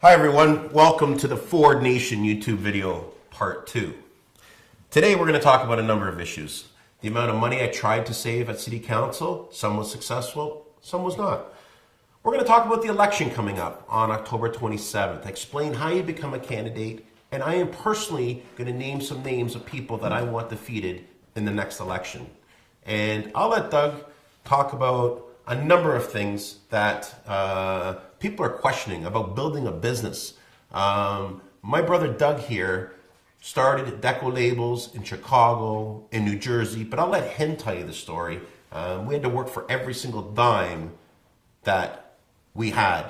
Hi everyone, welcome to the Ford Nation YouTube video part 2. Today we're going to talk about a number of issues. The amount of money I tried to save at City Council, some was successful, some was not. We're going to talk about the election coming up on October 27th, explain how you become a candidate, and I am personally going to name some names of people that I want defeated in the next election. And I'll let Doug talk about a number of things that people are questioning about building a business. My brother Doug here started Deco Labels in Chicago, in New Jersey, but I'll let him tell you the story. We had to work for every single dime that we had.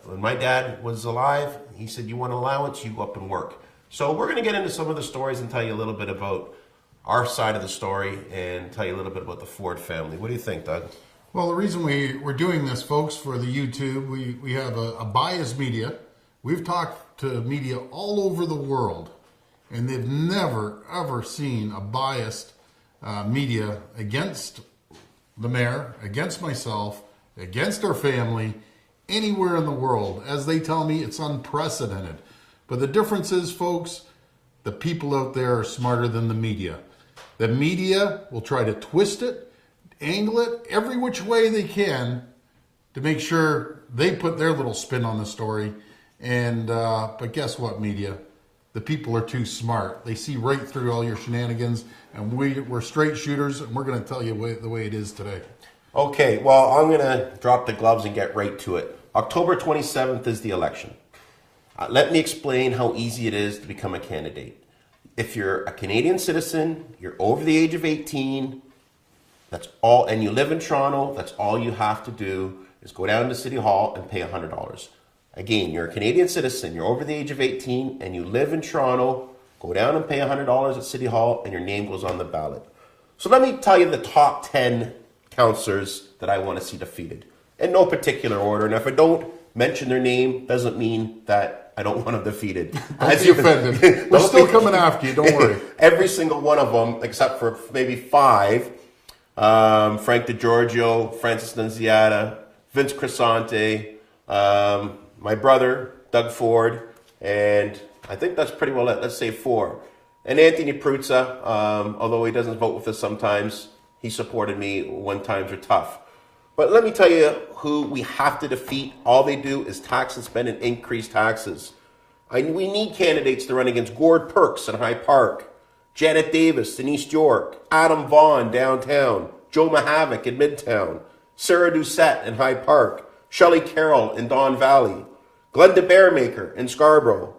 When my dad was alive, he said, you want an allowance, you go up and work. So we're going to get into some of the stories and tell you a little bit about our side of the story and tell you a little bit about the Ford family. What do you think, Doug? Well, the reason we're doing this, folks, for the YouTube, we have a biased media. We've talked to media all over the world, and they've never, ever seen a biased media against the mayor, against myself, against our family, anywhere in the world. As they tell me, it's unprecedented. But the difference is, folks, the people out there are smarter than the media. The media will try to twist it, angle it every which way they can to make sure they put their little spin on the story. And but guess what, media? The people are too smart. They see right through all your shenanigans, and we're straight shooters, and we're going to tell you the way it is today. Okay, well, I'm going to drop the gloves and get right to it. October 27th is the election. Let me explain how easy it is to become a candidate. If you're a Canadian citizen, you're over the age of 18, that's all, and you live in Toronto, that's all you have to do is go down to City Hall and pay $100. Again, you're a Canadian citizen, you're over the age of 18, and you live in Toronto, go down and pay $100 at City Hall, and your name goes on the ballot. So let me tell you the top 10 councillors that I want to see defeated, in no particular order. And if I don't mention their name, doesn't mean that I don't want them defeated. Don't be offended. We're still coming after you, don't worry. Every single one of them, except for maybe 5, Frank DiGiorgio, Francis Nunziata, Vince Crisante, my brother, Doug Ford, and I think that's pretty well it. Let's say 4. And Anthony Pruzza, although he doesn't vote with us sometimes, he supported me when times are tough. But let me tell you who we have to defeat. All they do is tax and spend and increase taxes. We need candidates to run against Gord Perks in Hyde Park, Janet Davis in East York, Adam Vaughan downtown, Joe Mahavoc in Midtown, Sarah Doucette in Hyde Park, Shelley Carroll in Don Valley, Glenda Bearmaker in Scarborough,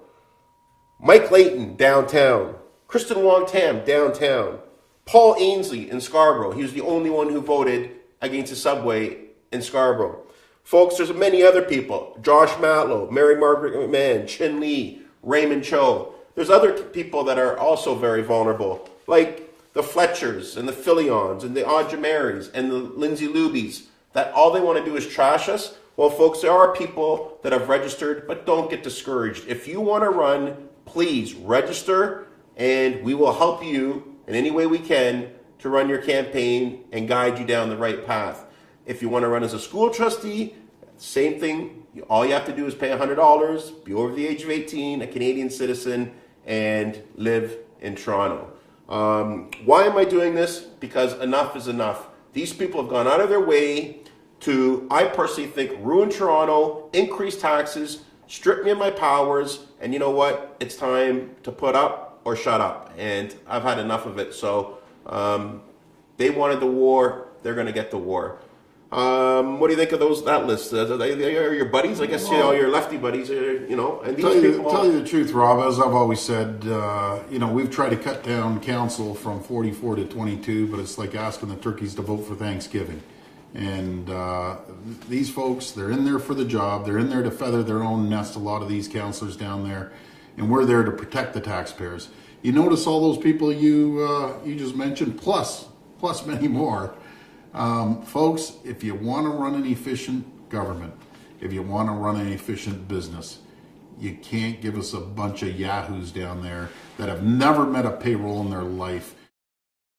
Mike Layton downtown, Kristen Wong-Tam downtown, Paul Ainsley in Scarborough. He was the only one who voted against the subway in Scarborough. Folks, there's many other people. Josh Matlow, Mary Margaret McMahon, Chin Lee, Raymond Cho. There's other people that are also very vulnerable, like the Fletchers and the Filions and the Audjamarys and the Lindsay Lubies, that all they want to do is trash us. Well, folks, there are people that have registered, but don't get discouraged. If you want to run, please register, and we will help you in any way we can to run your campaign and guide you down the right path. If you want to run as a school trustee, same thing. All you have to do is pay $100, be over the age of 18, a Canadian citizen, and live in Toronto. Why am I doing this? Because enough is enough. These people have gone out of their way to, I personally think, ruin Toronto, increase taxes, strip me of my powers, and you know what? It's time to put up or shut up. And I've had enough of it. So they wanted the war, they're going to get the war. What do you think of that list? Are your buddies? I guess your lefty buddies. And these Tell you the truth, Rob. As I've always said, we've tried to cut down council from 44 to 22, but it's like asking the turkeys to vote for Thanksgiving. And these folks, they're in there for the job. They're in there to feather their own nest. A lot of these councillors down there, and we're there to protect the taxpayers. You notice all those people you just mentioned, plus many more. Folks, if you want to run an efficient government, if you want to run an efficient business, you can't give us a bunch of yahoos down there that have never met a payroll in their life